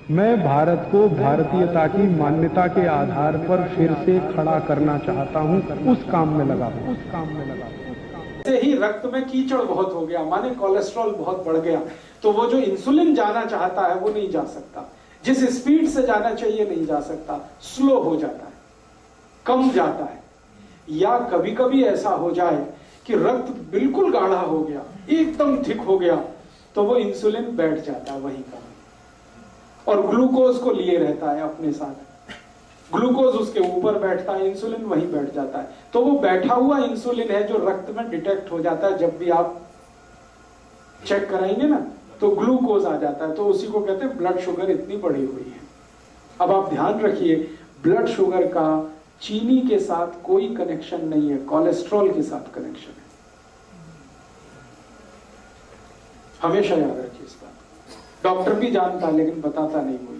मैं भारत को भारतीयता की मान्यता के आधार पर फिर से खड़ा करना चाहता हूं, उस काम में लगा हूं। से ही रक्त में कीचड़ बहुत हो गया, माने कोलेस्ट्रॉल बहुत बढ़ गया, तो वो जो इंसुलिन जाना चाहता है वो नहीं जा सकता, जिस स्पीड से जाना चाहिए नहीं जा सकता, स्लो हो जाता है, कम जाता है। या कभी कभी ऐसा हो जाए कि रक्त बिल्कुल गाढ़ा हो गया, एकदम थिक हो गया, तो वो इंसुलिन बैठ जाता है वहीं का, और ग्लूकोज को लिए रहता है अपने साथ, ग्लूकोज उसके ऊपर बैठता है, इंसुलिन वहीं बैठ जाता है। तो वो बैठा हुआ इंसुलिन है जो रक्त में डिटेक्ट हो जाता है, जब भी आप चेक कराएंगे ना तो ग्लूकोज आ जाता है, तो उसी को कहते हैं ब्लड शुगर इतनी बढ़ी हुई है। अब आप ध्यान रखिए, ब्लड शुगर का चीनी के साथ कोई कनेक्शन नहीं है, कोलेस्ट्रॉल के साथ कनेक्शन है। हमेशा याद रखिए इस बात। डॉक्टर भी जानता लेकिन बताता नहीं कोई।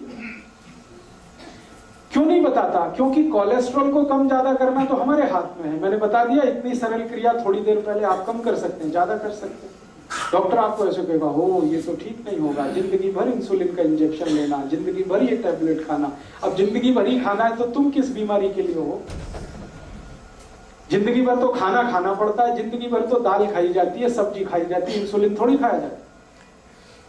क्यों नहीं बताता? क्योंकि कोलेस्ट्रॉल को कम ज्यादा करना तो हमारे हाथ में है। मैंने बता दिया, इतनी सरल क्रिया थोड़ी देर पहले आप कम कर सकते हैं, ज्यादा कर सकते हैं। डॉक्टर आपको ऐसे कहेगा, हो ये तो ठीक नहीं होगा, जिंदगी भर इंसुलिन का इंजेक्शन लेना, जिंदगी भर ये टैबलेट खाना। अब जिंदगी भर ही खाना है तो तुम किस बीमारी के लिए हो? जिंदगी भर तो खाना खाना पड़ता है, जिंदगी भर तो दाल खाई जाती है, सब्जी खाई जाती है, इंसुलिन थोड़ी खाया जाता है।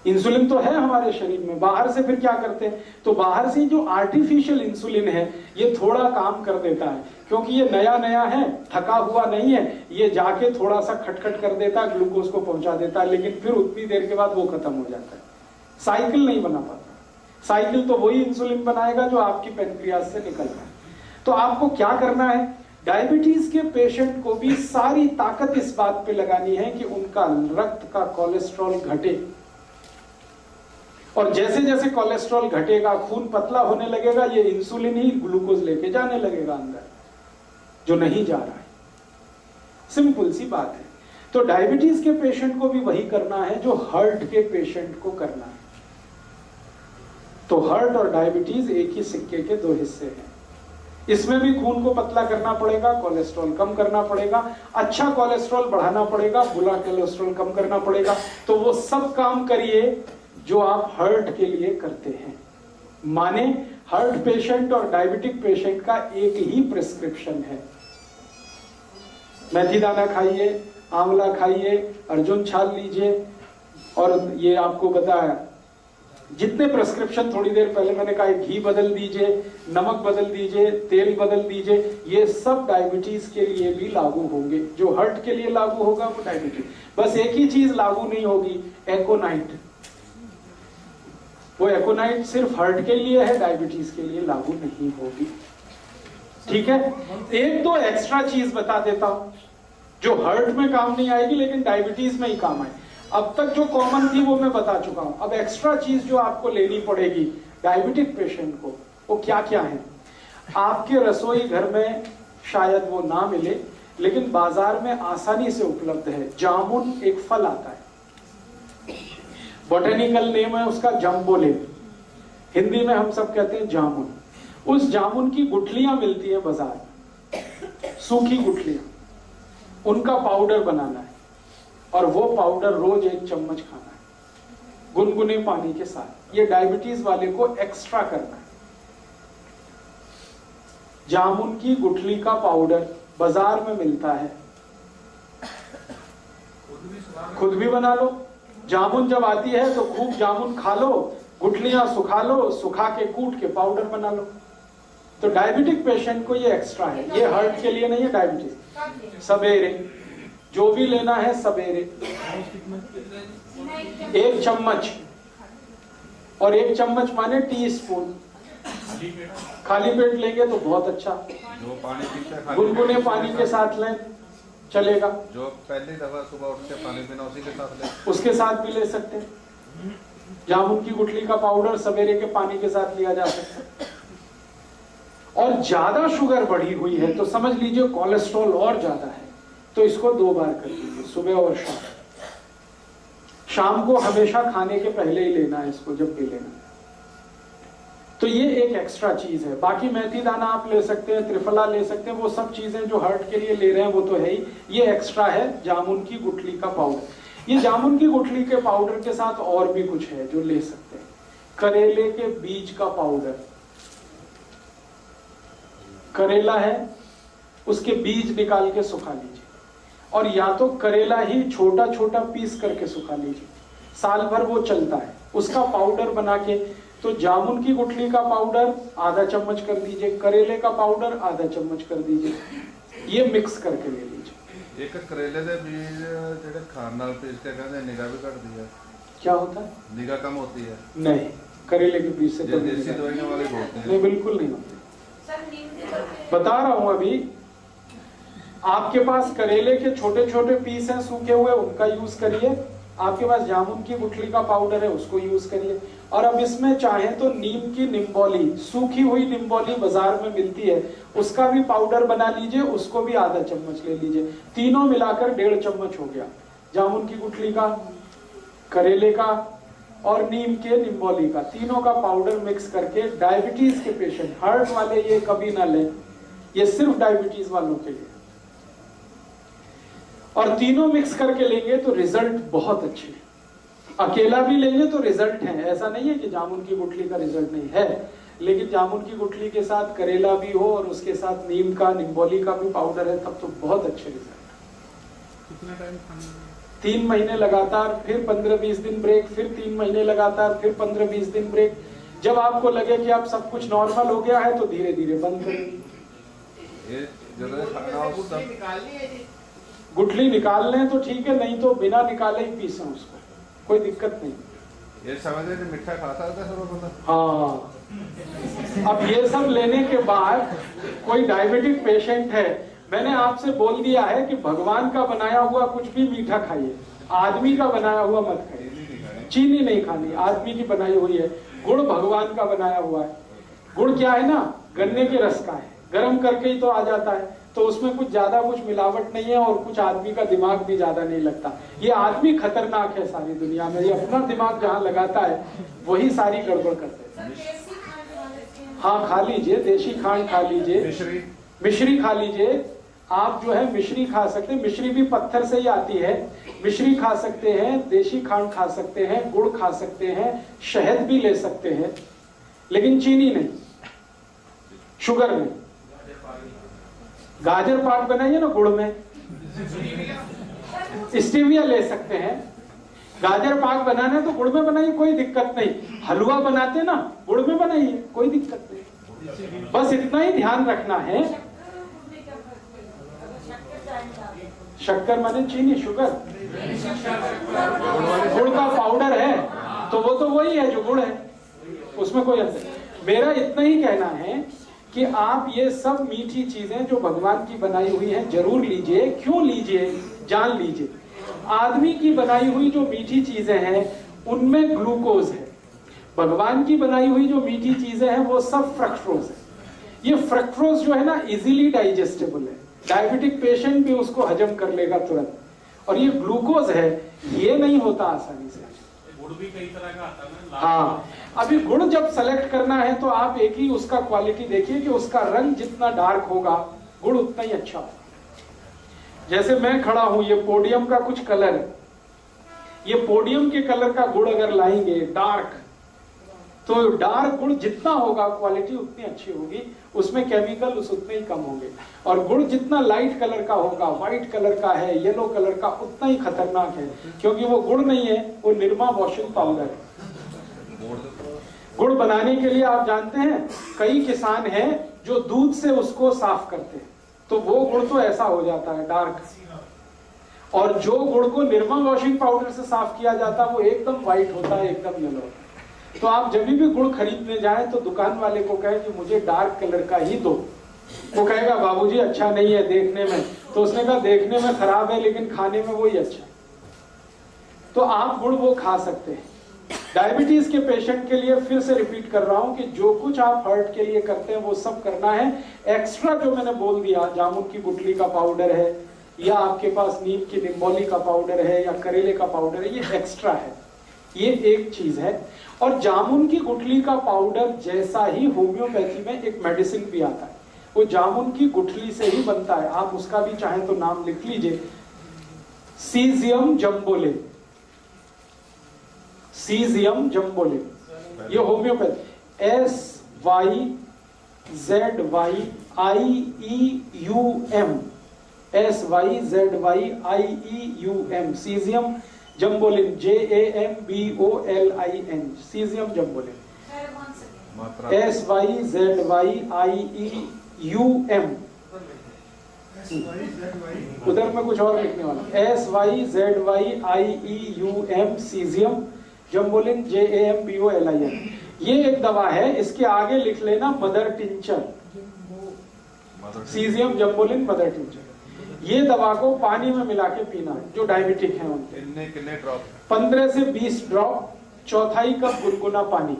इंसुलिन तो है हमारे शरीर में, बाहर से फिर क्या करते हैं? तो बाहर से जो आर्टिफिशियल इंसुलिन है ये थोड़ा काम कर देता है, क्योंकि ये नया नया है, थका हुआ नहीं है, ये जाके थोड़ा सा खटखट कर देता है, ग्लूकोज को पहुंचा देता है, लेकिन फिर उतनी देर के बाद वो खत्म हो जाता है। साइकिल नहीं बना पाता। साइकिल तो वही इंसुलिन बनाएगा जो आपकी पेनक्रियास से निकल रहा है। तो आपको क्या करना है? डायबिटीज के पेशेंट को भी सारी ताकत इस बात पे लगानी है कि उनका रक्त का कोलेस्ट्रॉल घटे, और जैसे जैसे कोलेस्ट्रॉल घटेगा, खून पतला होने लगेगा, ये इंसुलिन ही ग्लूकोज लेके जाने लगेगा अंदर, जो नहीं जा रहा है। सिंपल सी बात है। तो डायबिटीज के पेशेंट को भी वही करना है जो हार्ट के पेशेंट को करना है। तो हार्ट और डायबिटीज एक ही सिक्के के दो हिस्से हैं। इसमें भी खून को पतला करना पड़ेगा, कोलेस्ट्रॉल कम करना पड़ेगा, अच्छा कोलेस्ट्रॉल बढ़ाना पड़ेगा, बुरा कोलेस्ट्रॉल कम करना पड़ेगा। तो वो सब काम करिए जो आप हार्ट के लिए करते हैं। माने हार्ट पेशेंट और डायबिटिक पेशेंट का एक ही प्रिस्क्रिप्शन है, मेथी दाना खाइए, आंवला खाइए, अर्जुन छाल लीजिए, और ये आपको बताया जितने प्रिस्क्रिप्शन थोड़ी देर पहले मैंने कहा, घी बदल दीजिए, नमक बदल दीजिए, तेल बदल दीजिए, ये सब डायबिटीज के लिए भी लागू होंगे। जो हार्ट के लिए लागू होगा वो डायबिटीज। बस एक ही चीज लागू नहीं होगी, एकोनाइट। वो एकोनाइट सिर्फ हार्ट के लिए है, डायबिटीज के लिए लागू नहीं होगी। ठीक है? एक तो एक्स्ट्रा चीज बता देता हूं जो हार्ट में काम नहीं आएगी लेकिन डायबिटीज में ही काम आए। अब तक जो कॉमन थी वो मैं बता चुका हूं। अब एक्स्ट्रा चीज जो आपको लेनी पड़ेगी डायबिटिक पेशेंट को, वो क्या क्या है? आपके रसोई घर में शायद वो ना मिले, लेकिन बाजार में आसानी से उपलब्ध है। जामुन एक फल आता है, बोटेनिकल नेम है उसका जम्बोले, हिंदी में हम सब कहते हैं जामुन। उस जामुन की गुठलियां मिलती है बाजार में, सूखी गुठलियां, उनका पाउडर बनाना है, और वो पाउडर रोज 1 चम्मच खाना है गुनगुने पानी के साथ। ये डायबिटीज वाले को एक्स्ट्रा करना है। जामुन की गुठली का पाउडर बाजार में मिलता है, खुद भी बना लो। जामुन जब आती है तो खूब जामुन खा लो, गुठलियां सुखा लो, सुखा के कूट के पाउडर बना लो। तो डायबिटिक पेशेंट को ये एक्स्ट्रा है, ये हार्ट के लिए नहीं है। डायबिटीज सवेरे जो भी लेना है, सवेरे 1 चम्मच, और 1 चम्मच माने टीस्पून। खाली पेट लेंगे तो बहुत अच्छा, गुनगुने पानी के साथ लें चलेगा। जो पहली दफा सुबह उठ के पानी पीना उसी के साथ ले, उसके साथ भी ले सकते हैं। जामुन की गुठली का पाउडर सवेरे के पानी के साथ लिया जा सकता है। और ज्यादा शुगर बढ़ी हुई है तो समझ लीजिए कोलेस्ट्रॉल और ज्यादा है, तो इसको 2 बार कर लीजिए, सुबह और शाम। शाम को हमेशा खाने के पहले ही लेना है इसको, जब भी लेना है। तो ये एक एक्स्ट्रा चीज है। बाकी मेथी दाना आप ले सकते हैं, त्रिफला ले सकते हैं, वो सब चीजें जो हार्ट के लिए ले रहे हैं वो तो है ही। ये एक्स्ट्रा है जामुन की गुठली का पाउडर। ये जामुन की गुठली के पाउडर के साथ और भी कुछ है जो ले सकते हैं। करेले के बीज का पाउडर, करेला है उसके बीज निकाल के सुखा लीजिए, और या तो करेला ही छोटा छोटा पीस करके सुखा लीजिए, साल भर वो चलता है, उसका पाउडर बना के, तो जामुन की गुठली का पाउडर आधा चम्मच कर दीजिए, करेले का पाउडर आधा चम्मच कर दीजिए, ये मिक्स करके ले लीजिए। एक करेले दे बीज जेडे खान नाल पीस के कहंदे निगाह भी घटदी है, क्या होता है? निगाह कम होती है? नहीं, करेले के बीज से जो देसी दवाइयां वाले बोलते हैं। नहीं, बिल्कुल नहीं होती। बता रहा हूं अभी, आपके पास करेले के छोटे छोटे पीस हैं सूखे हुए, उनका यूज करिए, आपके पास जामुन की गुठली का पाउडर है उसको यूज करिए, और अब इसमें चाहे तो नीम की निम्बोली, सूखी हुई निम्बोली बाजार में मिलती है, उसका भी पाउडर बना लीजिए, उसको भी आधा चम्मच ले लीजिए, तीनों मिलाकर 1.5 चम्मच हो गया, जामुन की गुठली का, करेले का और नीम के निम्बोली का, तीनों का पाउडर मिक्स करके डायबिटीज के पेशेंट, हार्ट वाले ये कभी ना लें, ये सिर्फ डायबिटीज वालों के लिए, और तीनों मिक्स करके लेंगे तो रिजल्ट बहुत अच्छे हैं। अकेला भी लेंगे तो रिजल्ट है, ऐसा नहीं है कि जामुन की गुठली का रिजल्ट नहीं है, लेकिन जामुन की गुठली के साथ करेला भी हो और उसके साथ नीम का, निम्बोली का भी पाउडर है, तब तो बहुत अच्छे रिजल्ट। कितना टाइम खाना? 3 महीने लगातार, फिर 15-20 दिन ब्रेक, फिर 3 महीने लगातार, फिर 15-20 दिन ब्रेक। जब आपको लगे कि आप सब कुछ नॉर्मल हो गया है तो धीरे धीरे बंद करें। गुठली निकाल लें तो ठीक है, नहीं तो बिना निकाले ही पीसें उसको, कोई दिक्कत नहीं। ये समझ लें मीठा खा सकता है सब बंदा। हाँ, अब ये सब लेने के बाद कोई डायबिटिक पेशेंट है, मैंने आपसे बोल दिया है कि भगवान का बनाया हुआ कुछ भी मीठा खाइए, आदमी का बनाया हुआ मत खाइए। चीनी नहीं खानी, आदमी की बनाई हुई है। गुड़ भगवान का बनाया हुआ है। गुड़ क्या है ना, गन्ने के रस का है, गर्म करके ही तो आ जाता है, तो उसमें कुछ ज्यादा कुछ मिलावट नहीं है, और कुछ आदमी का दिमाग भी ज्यादा नहीं लगता। ये आदमी खतरनाक है सारी दुनिया में, ये अपना दिमाग जहाँ लगाता है वही सारी गड़बड़ करते हैं। हाँ, खा लीजिए, देशी खांड खा लीजिए, मिश्री खा लीजिए। आप जो है मिश्री खा सकते हैं, मिश्री भी पत्थर से ही आती है, मिश्री खा सकते हैं, देशी खांड खा सकते हैं, गुड़ खा सकते हैं, शहद भी ले सकते हैं, लेकिन चीनी नहीं, शुगर नहीं। गाजर पाक बनाइए ना गुड़ में, स्टीविया ले सकते हैं। गाजर पाक बनाना है तो गुड़ में बनाइए, कोई दिक्कत नहीं। हलवा बनाते ना, गुड़ में बनाइए, कोई दिक्कत नहीं। बस इतना ही ध्यान रखना है, शक्कर माने चीनी, शुगर, गुड़ का पाउडर है तो वो तो वही है जो गुड़ है, उसमें कोई अंतर नहीं। मेरा इतना ही कहना है कि आप ये सब मीठी चीजें जो भगवान की बनाई हुई हैं जरूर लीजिए। क्यों लीजिए, जान लीजिए। आदमी की बनाई हुई जो मीठी चीजें हैं उनमें ग्लूकोज है, भगवान की बनाई हुई जो मीठी चीजें हैं वो सब फ्रक्टोज है। ये फ्रक्टोज जो है ना इजीली डाइजेस्टेबल है, डायबिटिक पेशेंट भी उसको हजम कर लेगा तुरंत, और ये ग्लूकोज है, ये नहीं होता आसानी से। गुड़ भी कई तरह का आता है ना। हाँ, अभी गुड़ जब सेलेक्ट करना है तो आप एक ही उसका क्वालिटी देखिए कि उसका रंग जितना डार्क होगा गुड़ उतना ही अच्छा होगा। जैसे मैं खड़ा हूं, ये पोडियम का कुछ कलर है, ये पोडियम के कलर का गुड़ अगर लाएंगे डार्क, तो डार्क गुड़ जितना होगा क्वालिटी उतनी अच्छी होगी, उसमें केमिकल उतने ही कम होंगे। और गुड़ जितना लाइट कलर का होगा, व्हाइट कलर का है, येलो कलर का, उतना ही खतरनाक है, क्योंकि वो गुड़ नहीं है, वो निरमा वॉशिंग पाउडर है। गुड़ बनाने के लिए आप जानते हैं कई किसान हैं जो दूध से उसको साफ करते हैं, तो वो गुड़ तो ऐसा हो जाता है डार्क, और जो गुड़ को निरमा वॉशिंग पाउडर से साफ किया जाता है वो एकदम व्हाइट होता है, एकदम येलो होता है। तो आप जब भी गुड़ खरीदने जाएं तो दुकान वाले को कहें कि मुझे डार्क कलर का ही दो। वो कहेगा बाबूजी अच्छा नहीं है देखने में, तो उसने कहा देखने में खराब है लेकिन खाने में वही अच्छा है। तो आप गुड़ वो खा सकते हैं। डायबिटीज के पेशेंट के लिए फिर से रिपीट कर रहा हूं कि जो कुछ आप हार्ट के लिए करते हैं वो सब करना है। एक्स्ट्रा जो मैंने बोल दिया, जामुन की गुठली का पाउडर है, या आपके पास नीम की निम्बोली का पाउडर है, या करेले का पाउडर है, ये एक्स्ट्रा है, ये एक चीज है। और जामुन की गुठली का पाउडर जैसा ही होम्योपैथी में एक मेडिसिन भी आता है, वो जामुन की गुठली से ही बनता है। आप उसका भी चाहें तो नाम लिख लीजिए, सीजियम जम्बोले, सीजियम जम्बोले। ये होम्योपैथ SYZYIEUM SYZYIEUM सीजियम जम्बोलिन JAMBOLIN सीजियम जम्बोलिन SYZYIEUM उधर में कुछ और लिखने वाला SYZYIEUM सीजियम जम्बोलिन JAMBOLIN ये एक दवा है। इसके आगे लिख लेना मदर टिंचर सीजियम जम्बोलिन मदर टिंचर। ये दवा को पानी में मिला के पीना है जो डायबिटिक है उनके। कितने ड्रॉप? 15 से 20 ड्रॉप, चौथाई कप गुनगुना पानी।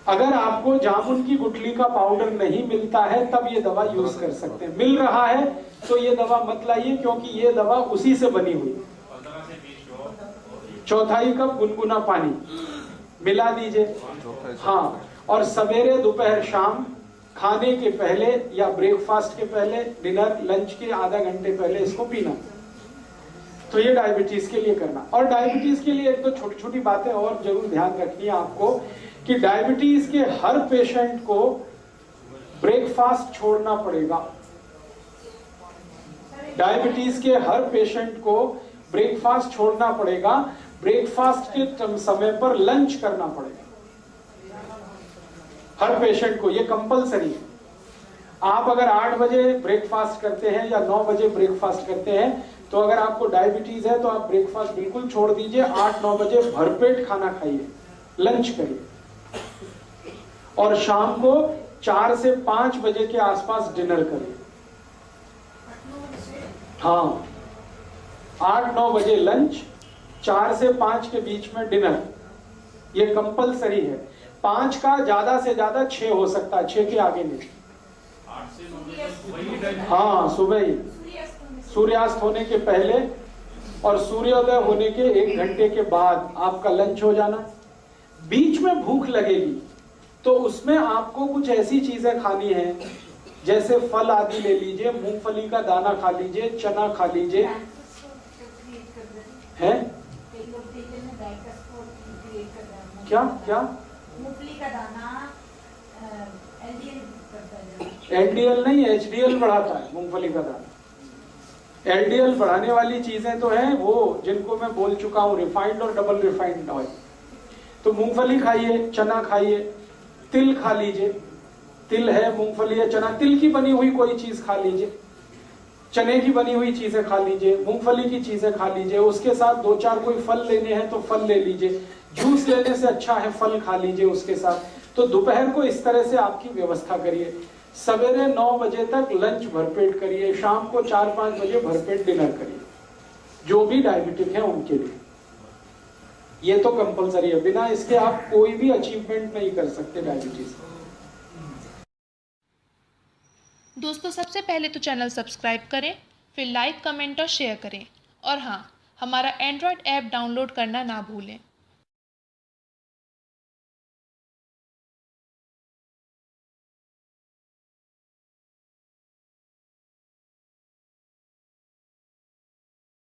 अगर आपको जामुन की गुठली का पाउडर नहीं मिलता है तब ये दवा यूज कर सकते हैं। मिल रहा है तो ये दवा मत लाइए क्योंकि ये दवा उसी से बनी हुई। 15 से 20 ड्रॉप, चौथाई कप गुनगुना पानी मिला दीजिए। हाँ, और सवेरे दोपहर शाम खाने के पहले या ब्रेकफास्ट के पहले, डिनर लंच के आधा घंटे पहले इसको पीना। तो ये डायबिटीज के लिए करना। और डायबिटीज के लिए एक तो छोटी छोटी बातें और जरूर ध्यान रखनी है आपको कि डायबिटीज के हर पेशेंट को ब्रेकफास्ट छोड़ना पड़ेगा। डायबिटीज के हर पेशेंट को ब्रेकफास्ट छोड़ना पड़ेगा। ब्रेकफास्ट के समय पर लंच करना पड़ेगा हर पेशेंट को, ये कंपलसरी है। आप अगर 8 बजे ब्रेकफास्ट करते हैं या 9 बजे ब्रेकफास्ट करते हैं तो अगर आपको डायबिटीज है तो आप ब्रेकफास्ट बिल्कुल छोड़ दीजिए। 8-9 बजे भरपेट खाना खाइए, लंच करिए और शाम को 4 से 5 बजे के आसपास डिनर करिए। हाँ, 8-9 बजे लंच, 4 से 5 के बीच में डिनर, ये कंपलसरी है। 5 का ज्यादा से ज्यादा 6 हो सकता है, 6 के आगे नहीं। 8 से 9 बजे हाँ, सुबह ही सूर्यास्त होने के पहले और सूर्योदय होने के 1 घंटे के बाद आपका लंच हो जाना। बीच में भूख लगेगी तो उसमें आपको कुछ ऐसी चीजें खानी है जैसे फल आदि ले लीजिए, मूंगफली का दाना खा लीजिए, चना खा लीजिए। है क्या क्या मूंगफली का दाना एलडीएल नहीं, एचडीएल बढ़ाता है मूंगफली का दाना। एलडीएल बढ़ाने वाली चीजें तो हैं वो जिनको मैं बोल चुका हूं, रिफाइंड और डबल रिफाइंड ऑयल। तो मूंगफली खाइए, चना खाइए, तिल खा लीजिए। तिल है, मूंगफली है, चना, तिल की बनी हुई कोई चीज खा लीजिए, चने की बनी हुई चीजें खा लीजिए, मूंगफली की चीजें खा लीजिए। उसके साथ 2-4 कोई फल लेने हैं तो फल ले लीजिए। जूस लेने से अच्छा है फल खा लीजिए उसके साथ। तो दोपहर को इस तरह से आपकी व्यवस्था करिए। सवेरे 9 बजे तक लंच भरपेट करिए, शाम को 4-5 बजे भरपेट डिनर करिए, जो भी डायबिटिक है उनके लिए। ये तो कंपलसरी है, बिना इसके आप कोई भी अचीवमेंट नहीं कर सकते डायबिटीज। दोस्तों, सबसे पहले तो चैनल सब्सक्राइब करें, फिर लाइक, कमेंट और शेयर करें। और हाँ, हमारा एंड्रॉयड ऐप डाउनलोड करना ना भूलें।